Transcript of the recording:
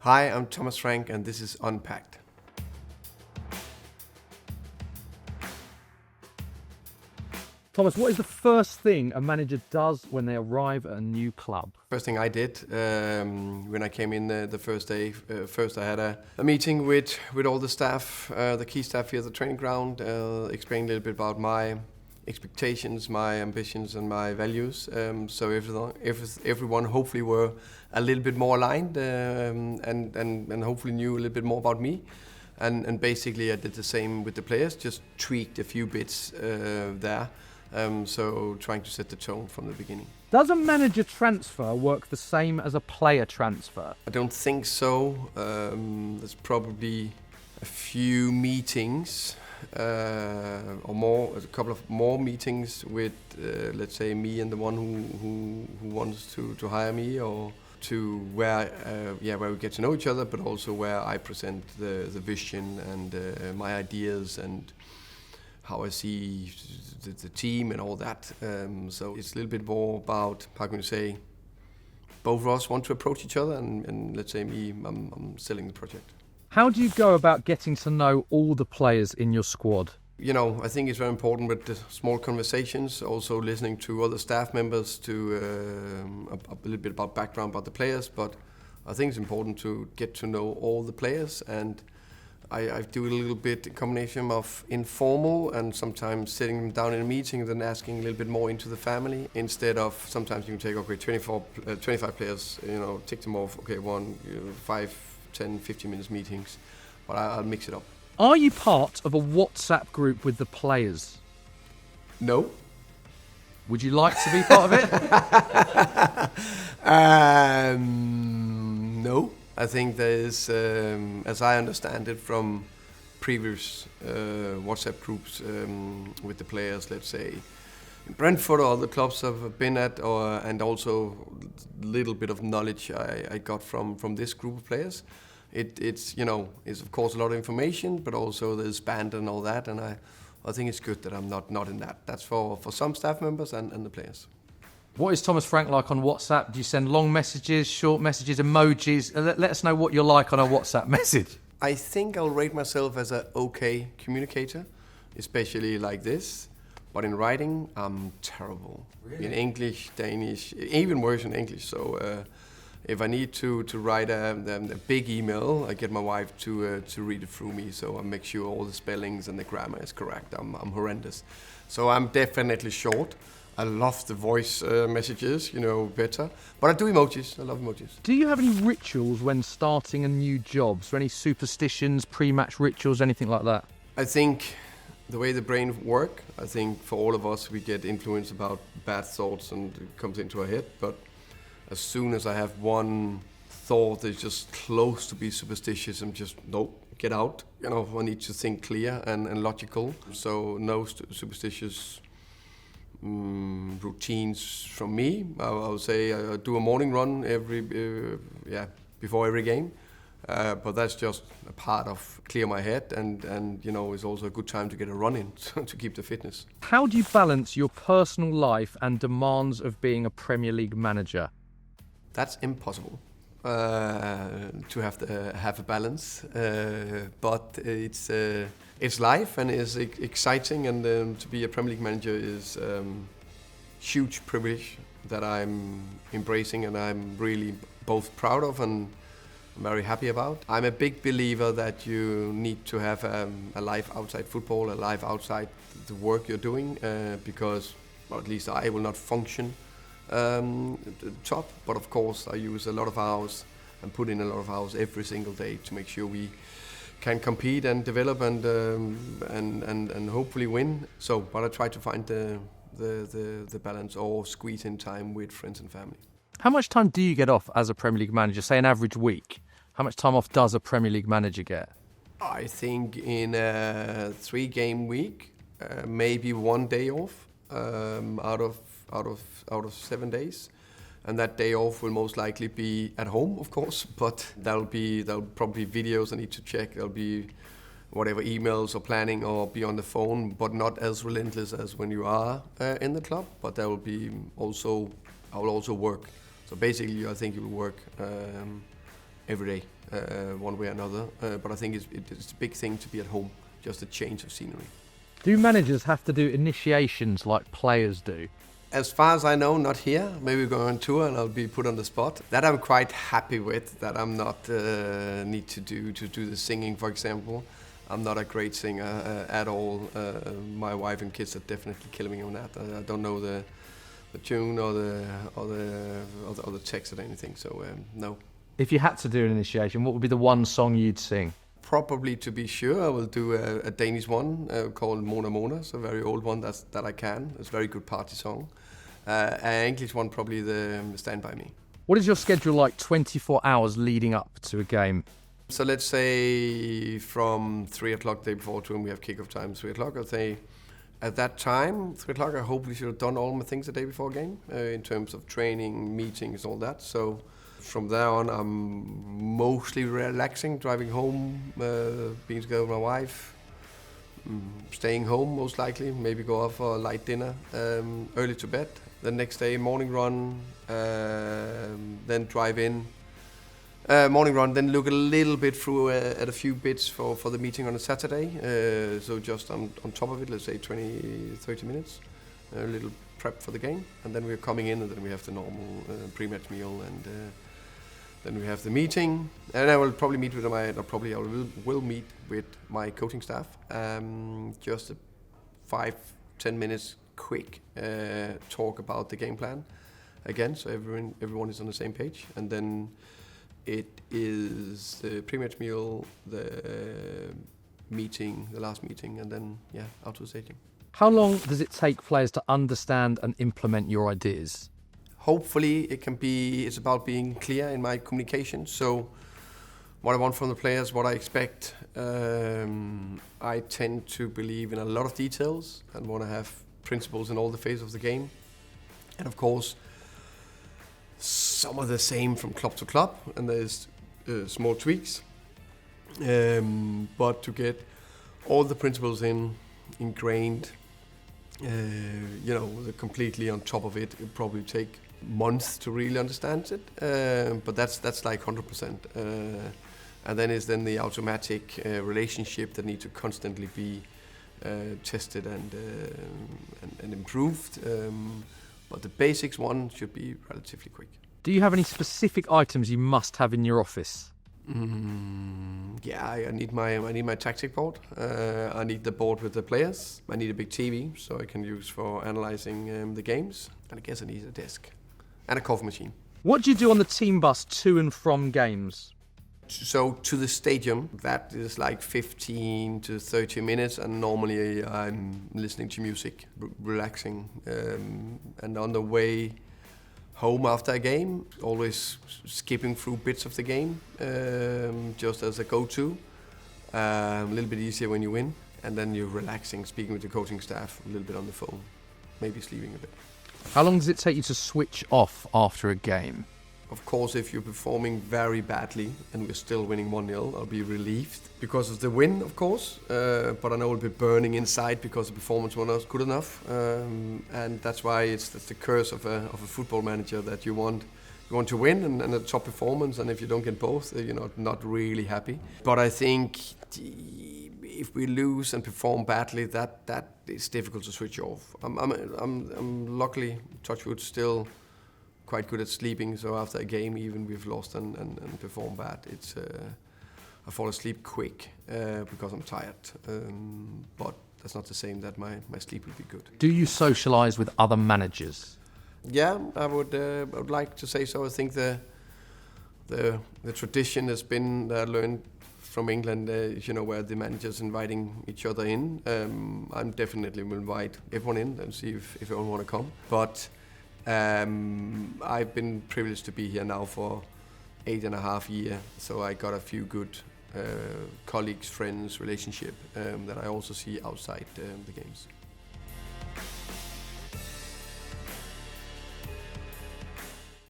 Hi, I'm Thomas Frank, and this is Unpacked. Thomas, what is the first thing a manager does when they arrive at a new club? First thing I did when I came in the first day, first I had a meeting with all the staff, the key staff here at the training ground, explained a little bit about my expectations, my ambitions and my values. So everyone hopefully were a little bit more aligned and hopefully knew a little bit more about me. And basically I did the same with the players, just tweaked a few bits there. So trying to set the tone from the beginning. Does a manager transfer work the same as a player transfer? I don't think so. There's probably a few meetings or more, a couple of more meetings with, let's say, me and the one who wants to hire me, or to where we get to know each other, but also where I present the vision and my ideas and how I see the team and all that. So it's a little bit more about, how can you say, both of us want to approach each other and let's say I'm selling the project. How do you go about getting to know all the players in your squad? You know, I think it's very important with the small conversations, also listening to other staff members to a little bit about background about the players, but I think it's important to get to know all the players, and I do a little bit a combination of informal and sometimes sitting them down in a meeting and then asking a little bit more into the family, instead of sometimes you can take, 25 players, tick them off, 5, 10, 15 minutes meetings, but I'll mix it up. Are you part of a WhatsApp group with the players? No. Would you like to be part of it? No. I think there is, as I understand it from previous WhatsApp groups with the players, let's say in Brentford or other clubs I've been at, and also a little bit of knowledge I got from this group of players. It's of course a lot of information, but also there's band and all that, and I think it's good that I'm not in that. That's for some staff members and the players. What is Thomas Frank like on WhatsApp? Do you send long messages, short messages, emojis? Let us know what you're like on a WhatsApp message. I think I'll rate myself as an okay communicator, especially like this. But in writing, I'm terrible. Really? In English, Danish, even worse in English. So if I need to write a big email, I get my wife to read it through me. So I make sure all the spellings and the grammar is correct. I'm horrendous. So I'm definitely short. I love the voice messages, better. But I do emojis. I love emojis. Do you have any rituals when starting a new job? Is there any superstitions, pre-match rituals, anything like that? I think the way the brain works, I think for all of us, we get influenced about bad thoughts and it comes into our head. But as soon as I have one thought that's just close to be superstitious, I'm just, nope, get out. I need to think clear and logical. So no superstitious routines from me. I would say I do a morning run before every game, but that's just a part of clear my head, and it's also a good time to get a run in to keep the fitness. How do you balance your personal life and demands of being a Premier League manager? That's impossible to have a balance, but it's life and it's exciting, and to be a Premier League manager is huge privilege that I'm embracing and I'm really both proud of and very happy about. I'm a big believer that you need to have a life outside football, a life outside the work you're doing, because, or at least I will not function top, but of course I use a lot of hours and put in a lot of hours every single day to make sure we can compete and develop and hopefully win. So, but I try to find the balance or squeeze in time with friends and family. How much time do you get off as a Premier League manager? Say an average week. How much time off does a Premier League manager get? I think in a 3-game week, maybe 1 day off out of 7 days. And that day off will most likely be at home, of course, but there'll probably be videos I need to check. There'll be whatever emails or planning or be on the phone, but not as relentless as when you are in the club. But there will be I will also work. So basically, I think you will work every day, one way or another. But I think it's a big thing to be at home, just a change of scenery. Do managers have to do initiations like players do? As far as I know, not here. Maybe go on tour and I'll be put on the spot. That I'm quite happy with, that I'm not need to do the singing, for example. I'm not a great singer at all. My wife and kids are definitely killing me on that. I don't know the tune or the text or anything, so no. If you had to do an initiation, what would be the one song you'd sing? Probably, to be sure, I will do a Danish one called Mona Mona. It's a very old one that I can. It's a very good party song. An English one, probably the Stand By Me. What is your schedule like 24 hours leading up to a game? So let's say from 3 o'clock the day before to when we have kickoff time, 3 o'clock, I'll say at that time, 3 o'clock, I hopefully should have done all my things the day before a game in terms of training, meetings, all that. So from there on, I'm mostly relaxing, driving home, being together with my wife, staying home most likely, maybe go out for a light dinner, early to bed. The next day, morning run, then drive in. Morning run, then look a little bit through at a few bits for the meeting on a Saturday. So just on top of it, let's say 20-30 minutes, a little prep for the game. And then we're coming in and then we have the normal pre-match meal and then we have the meeting. And I will probably meet with will meet with my coaching staff. Just a 5-10 minutes quick talk about the game plan again, so everyone is on the same page. And then it is the pre-match meal, the meeting, the last meeting, and then out to the stadium. How long does it take players to understand and implement your ideas? Hopefully it's about being clear in my communication. So what I want from the players, what I expect. I tend to believe in a lot of details and want to have principles in all the phases of the game. And of course, some are the same from club to club, and there's small tweaks. But to get all the principles ingrained, completely on top of it, it'll probably take months to really understand it. But that's like 100%. And then is the automatic relationship that need to constantly be tested and improved. But the basics one should be relatively quick. Do you have any specific items you must have in your office? I need my tactic board. I need the board with the players. I need a big TV so I can use for analyzing the games. And I guess I need a desk and a coffee machine. What do you do on the team bus to and from games? So to the stadium, that is like 15 to 30 minutes, and normally I'm listening to music, relaxing. And on the way home after a game, always skipping through bits of the game, just as a go-to. A little bit easier when you win, and then you're relaxing, speaking with the coaching staff, a little bit on the phone, maybe sleeping a bit. How long does it take you to switch off after a game? Of course, if you're performing very badly and we're still winning 1-0, I'll be relieved because of the win, of course. But I know I'll be burning inside because the performance was not good enough. And that's why it's the curse of a football manager, that you want to win and a top performance. And if you don't get both, you're not really happy. But I think if we lose and perform badly, that is difficult to switch off. I'm luckily, touch wood, still quite good at sleeping, so after a game, even we've lost and performed bad, I fall asleep quick because I'm tired. But that's not the same that my sleep will be good. Do you socialise with other managers? Yeah, I would like to say so. I think the tradition has been that I learned from England, where the managers inviting each other in. I'm definitely will invite everyone in and see if everyone want to come. But I've been privileged to be here now for 8.5 years, so I got a few good colleagues, friends, relationship that I also see outside the games.